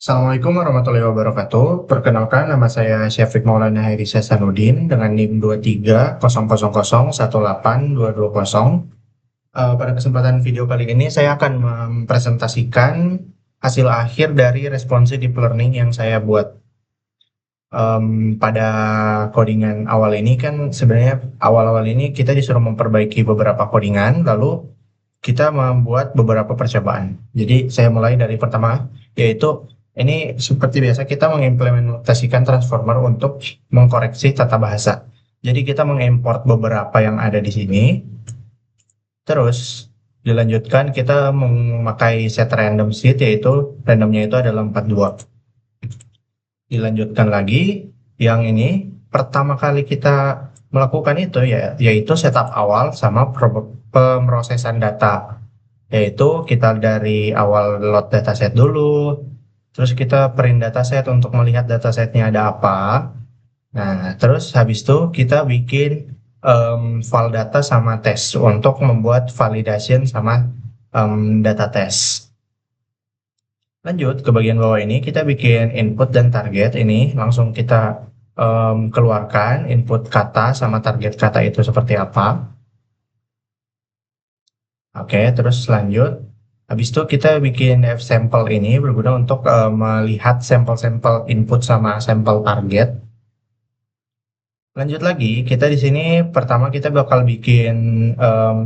Assalamualaikum warahmatullahi wabarakatuh. Perkenalkan, nama saya Syafiq Maulana Hairi Sasanudin dengan NIM 2300018220. Pada kesempatan video kali ini saya akan mempresentasikan hasil akhir dari responsive deep learning yang saya buat. Pada codingan awal ini kan sebenarnya awal-awal ini kita disuruh memperbaiki beberapa codingan, lalu kita membuat beberapa percobaan. Jadi saya mulai dari pertama, yaitu ini seperti biasa kita mengimplementasikan transformer untuk mengkoreksi tata bahasa. Jadi kita mengimport beberapa yang ada di sini. Terus dilanjutkan kita memakai set random seed, yaitu randomnya itu adalah 42. Dilanjutkan lagi yang ini pertama kali kita melakukan itu yaitu setup awal sama pemrosesan data, yaitu kita dari awal load dataset dulu, terus kita print dataset untuk melihat datasetnya ada apa. Nah, terus habis itu kita bikin file data sama tes untuk membuat validation sama data tes. Lanjut ke bagian bawah ini, kita bikin input dan target. Ini langsung kita keluarkan input kata sama target kata itu seperti apa. Oke, terus lanjut. Habis itu kita bikin fsample ini berguna untuk melihat sampel-sampel input sama sampel target. Lanjut lagi, kita di sini pertama kita bakal bikin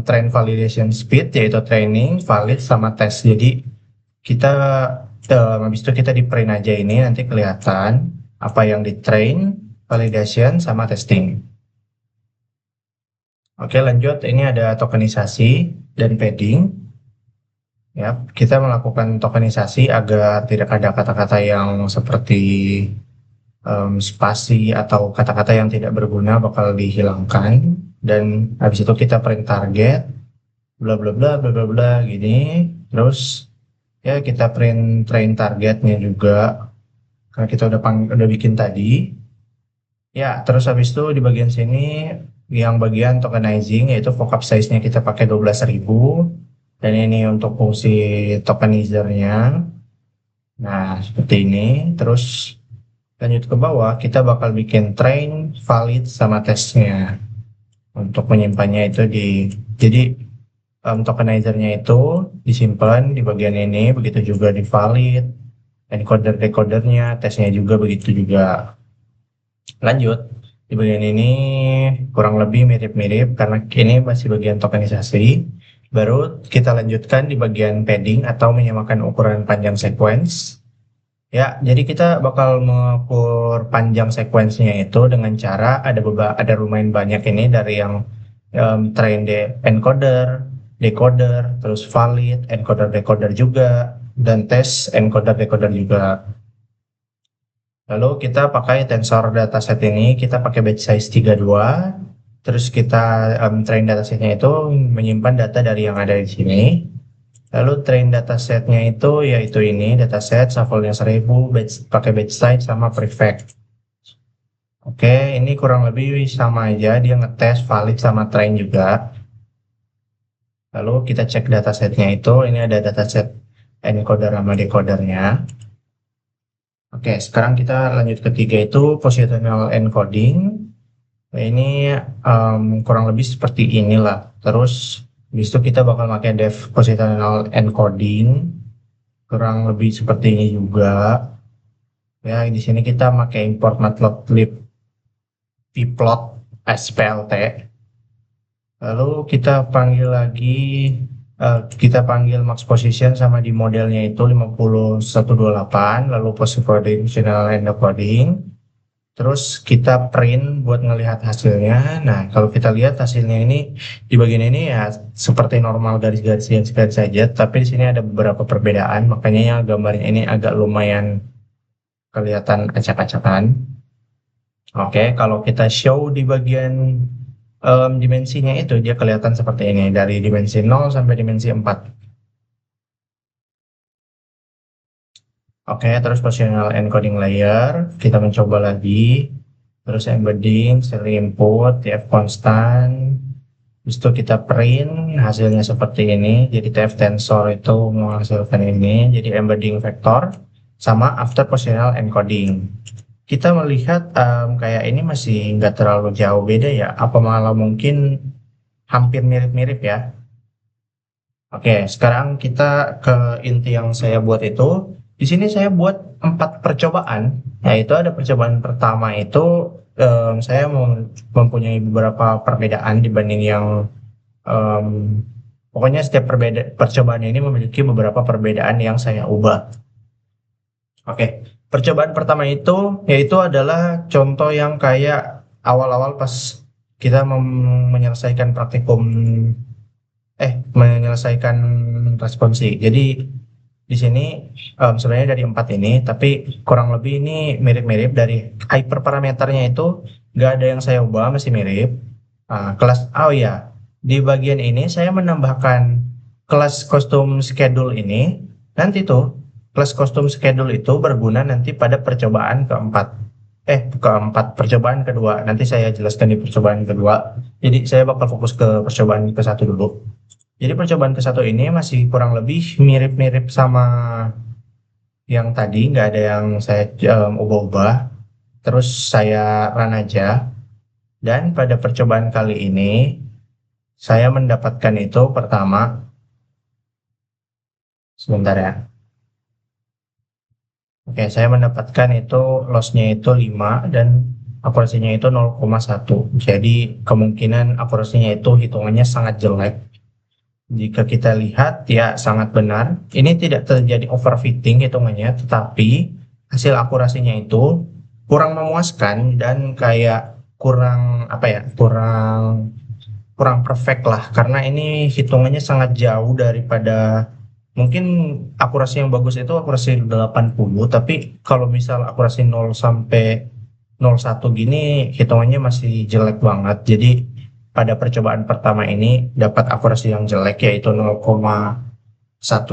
train validation speed, yaitu training, valid, sama tes. Jadi kita habis itu kita di print aja ini, nanti kelihatan apa yang di train, validation, sama testing. Oke, lanjut. Ini ada tokenisasi dan padding. Ya, kita melakukan tokenisasi agar tidak ada kata-kata yang seperti spasi atau kata-kata yang tidak berguna bakal dihilangkan. Dan habis itu kita print target, bla bla bla bla bla bla gini. Terus ya kita print train targetnya juga karena kita udah bikin tadi. Ya, terus habis itu di bagian sini yang bagian tokenizing, yaitu vocab size-nya kita pakai 12.000, dan ini untuk fungsi tokenizernya. Nah, seperti ini. Terus lanjut ke bawah, kita bakal bikin train, valid, sama tesnya. Untuk menyimpannya itu jadi tokenizernya itu disimpan di bagian ini, begitu juga di valid, encoder-decodernya, tesnya juga begitu juga. Lanjut, di bagian ini kurang lebih mirip-mirip karena ini masih bagian tokenisasi. Baru kita lanjutkan di bagian padding atau menyamakan ukuran panjang sequence. Ya, jadi kita bakal mengukur panjang sequence-nya itu dengan cara ada lumayan banyak ini dari yang train encoder, decoder, terus valid, encoder decoder juga, dan tes encoder decoder juga. Lalu kita pakai tensor dataset ini, kita pakai batch size 32, terus kita train datasetnya itu menyimpan data dari yang ada di sini. Lalu train datasetnya itu yaitu ini dataset sampelnya 1000, pakai batch size sama prefect. Oke, ini kurang lebih sama aja, dia ngetes valid sama train juga. Lalu kita cek datasetnya itu, ini ada dataset encoder sama decodernya. Oke, sekarang kita lanjut ketiga itu positional encoding. Nah, ini kurang lebih seperti inilah. Terus habis itu kita bakal pakai dev positional encoding, kurang lebih seperti ini juga. Ya, di sini kita pakai import matplotlib pplot splt. Lalu kita panggil lagi, kita panggil max position sama di modelnya itu 5128, lalu positional encoding. Terus kita print buat ngelihat hasilnya. Nah, kalau kita lihat hasilnya ini di bagian ini ya seperti normal garis-garis saja, tapi di sini ada beberapa perbedaan, makanya yang gambarnya ini agak lumayan kelihatan acak-acakan. Oke, kalau kita show di bagian dimensinya itu dia kelihatan seperti ini dari dimensi 0 sampai dimensi 4. Oke, terus positional encoding layer, kita mencoba lagi, terus embedding, seri input, TF constant, habis itu kita print, hasilnya seperti ini, jadi TF tensor itu menghasilkan ini, jadi embedding vektor, sama after positional encoding. Kita melihat kayak ini masih nggak terlalu jauh beda ya, apa malah mungkin hampir mirip-mirip ya. Oke, sekarang kita ke inti yang saya buat itu. Di sini saya buat 4 percobaan, yaitu ada percobaan pertama itu saya mempunyai beberapa perbedaan dibanding yang em, pokoknya setiap percobaan ini memiliki beberapa perbedaan yang saya ubah. Oke, percobaan pertama itu yaitu adalah contoh yang kayak awal-awal pas kita menyelesaikan praktikum menyelesaikan responsi. Jadi di sini sebenarnya dari 4 ini, tapi kurang lebih ini mirip-mirip dari hyperparameternya itu nggak ada yang saya ubah, masih mirip. Oh ya, di bagian ini saya menambahkan kelas custom schedule ini. Nanti tuh kelas custom schedule itu berguna nanti pada percobaan keempat percobaan kedua. Nanti saya jelaskan di percobaan kedua. Jadi saya bakal fokus ke percobaan ke satu dulu. Jadi percobaan ke satu ini masih kurang lebih mirip-mirip sama yang tadi, nggak ada yang saya ubah-ubah. Terus saya run aja. Dan pada percobaan kali ini, saya mendapatkan itu pertama, sebentar ya. Oke, saya mendapatkan itu loss-nya itu 5 dan akurasinya itu 0,1. Jadi kemungkinan akurasinya itu hitungannya sangat jelek. Jika kita lihat ya sangat benar, ini tidak terjadi overfitting hitungannya, tetapi hasil akurasinya itu kurang memuaskan dan kayak kurang apa ya, kurang kurang perfect lah karena ini hitungannya sangat jauh daripada mungkin akurasi yang bagus itu akurasi 80, tapi kalau misal akurasi 0 sampai 01 gini hitungannya masih jelek banget. Jadi pada percobaan pertama ini dapat akurasi yang jelek yaitu 0,1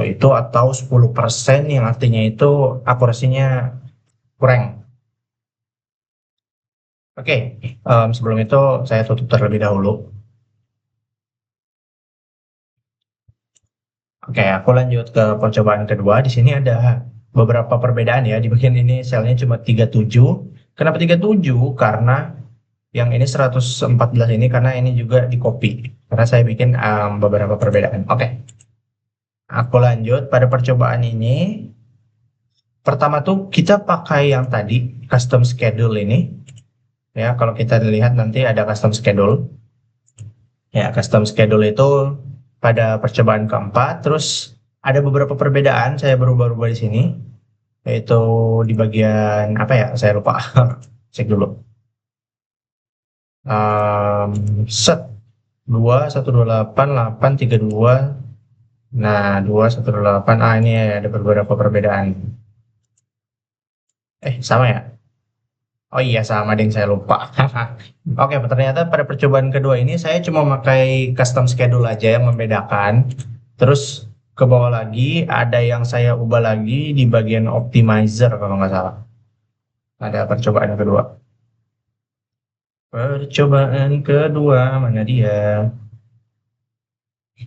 itu atau 10% yang artinya itu akurasinya kurang. Oke, sebelum itu saya tutup terlebih dahulu. Oke, aku lanjut ke percobaan kedua. Di sini ada beberapa perbedaan ya. Di bagian ini selnya cuma 37. Kenapa 37? Karena yang ini 114 ini karena ini juga di copy. Karena saya bikin beberapa perbedaan. Oke, aku lanjut pada percobaan ini. Pertama tuh kita pakai yang tadi, custom schedule ini. Ya, kalau kita lihat nanti ada custom schedule. Ya, custom schedule itu pada percobaan keempat. Terus ada beberapa perbedaan saya berubah-ubah di sini. Yaitu di bagian apa ya? Saya lupa. Cek dulu. Set 2 128 832. Nah, 2128. Ini ada beberapa perbedaan. Sama ya? Oh iya, sama ding, saya lupa. Oke, ternyata pada percobaan kedua ini saya cuma pakai custom schedule aja yang membedakan. Terus ke bawah lagi ada yang saya ubah lagi di bagian optimizer kalau nggak salah. Ada percobaan kedua. Percobaan kedua, mana dia?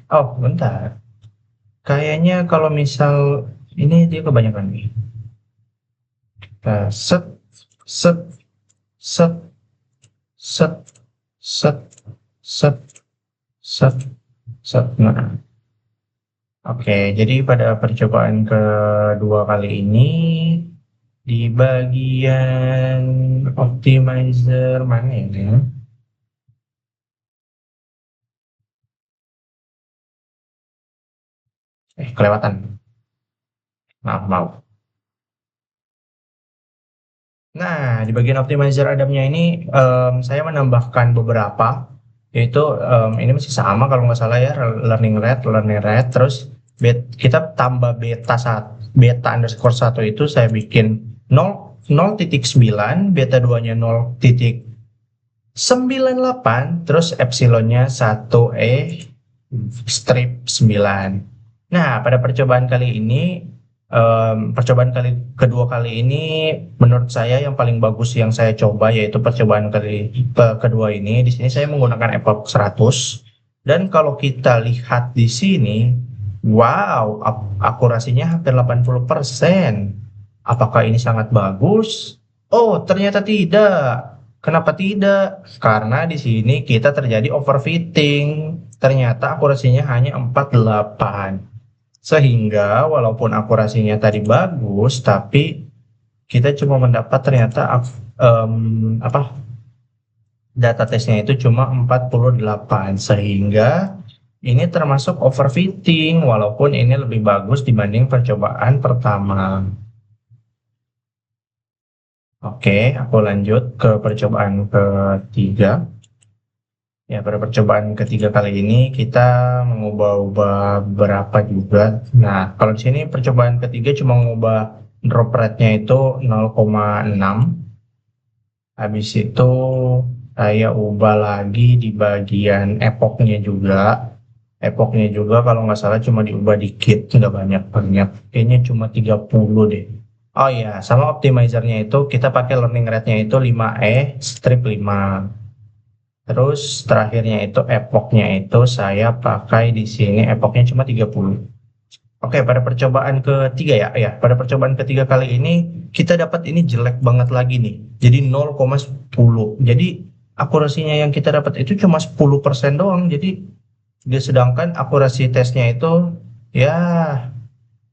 Oh, bentar. Kayaknya kalau misal ini dia kebanyakan nih. Set, set, set, set, set, set, set, set. Nah, oke. Jadi pada percobaan kedua kali ini di bagian optimizer mana ini? Kelewatan. Maaf. Nah, di bagian optimizer Adamnya ini saya menambahkan beberapa, yaitu ini masih sama kalau nggak salah ya, learning rate, terus kita tambah beta underscore 1 itu saya bikin 0,9, beta 2-nya 0,98, terus epsilonnya 1 strip 9. Nah, pada percobaan kali ini kedua kali ini menurut saya yang paling bagus yang saya coba yaitu percobaan kedua ini. Di sini saya menggunakan Epoch 100 dan kalau kita lihat di sini, wow, akurasinya hampir 80%. Apakah ini sangat bagus? Oh, ternyata tidak. Kenapa tidak? Karena di sini kita terjadi overfitting. Ternyata akurasinya hanya 48. Sehingga walaupun akurasinya tadi bagus, tapi kita cuma mendapat ternyata apa data tesnya itu cuma 48, sehingga ini termasuk overfitting walaupun ini lebih bagus dibanding percobaan pertama. Oke, aku lanjut ke percobaan ketiga. Ya, pada percobaan ketiga kali ini kita mengubah-ubah beberapa juga. Nah, kalau di sini percobaan ketiga cuma mengubah drop rate-nya itu 0,6. Habis itu saya ubah lagi di bagian epochnya juga. Epochnya juga kalau nggak salah cuma diubah dikit, nggak banyak-banyak. Kayaknya cuma 30 deh. Oh iya, sama optimizernya itu kita pakai learning rate-nya itu 5E strip 5. Terus terakhirnya itu epochnya itu saya pakai di sini epochnya cuma 30. Oke, pada percobaan ketiga ya, pada percobaan ketiga kali ini kita dapat ini jelek banget lagi nih. Jadi 0,10. Jadi akurasinya yang kita dapat itu cuma 10% doang. Jadi dia sedangkan akurasi tesnya itu ya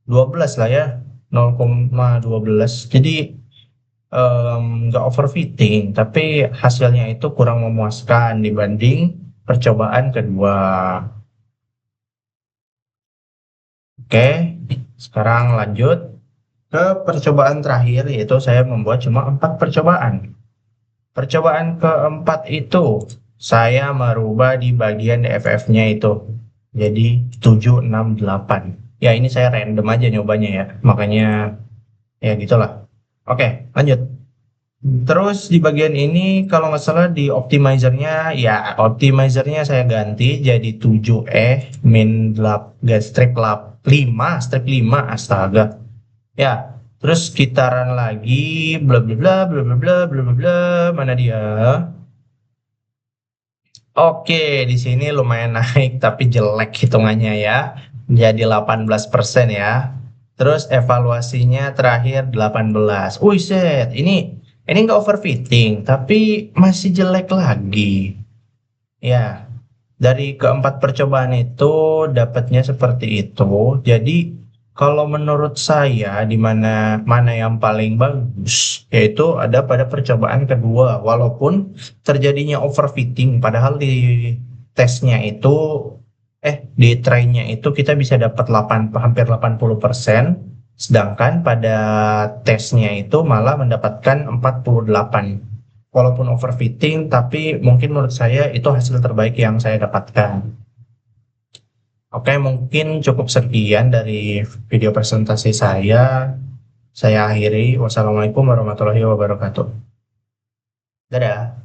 12 lah ya, 0,12. Jadi nggak overfitting, tapi hasilnya itu kurang memuaskan dibanding percobaan kedua. Oke, sekarang lanjut ke percobaan terakhir, yaitu saya membuat cuma 4 percobaan. Percobaan keempat itu saya merubah di bagian DFF-nya itu jadi 768. Ya, ini saya random aja nyobanya ya, makanya ya gitulah. Oke, lanjut. Terus di bagian ini kalau nggak salah di optimizernya, ya optimizernya saya ganti jadi 7E min 8, strip 5, strip 5, astaga. Ya, terus kita run lagi, bla bla bla bla bla bla bla bla bla, mana dia? Oke, di sini lumayan naik tapi jelek hitungannya ya. Jadi 18% ya. Terus evaluasinya terakhir 18. Wih, set, ini nggak overfitting, tapi masih jelek lagi. Ya, dari keempat percobaan itu dapatnya seperti itu. Jadi kalau menurut saya di mana mana yang paling bagus yaitu ada pada percobaan kedua, walaupun terjadinya overfitting padahal di tesnya itu di trainnya itu kita bisa dapat hampir 80%, sedangkan pada tesnya itu malah mendapatkan 48. Walaupun overfitting, tapi mungkin menurut saya itu hasil terbaik yang saya dapatkan. Oke, mungkin cukup sekian dari video presentasi saya. Saya akhiri. Wassalamualaikum warahmatullahi wabarakatuh. Dadah.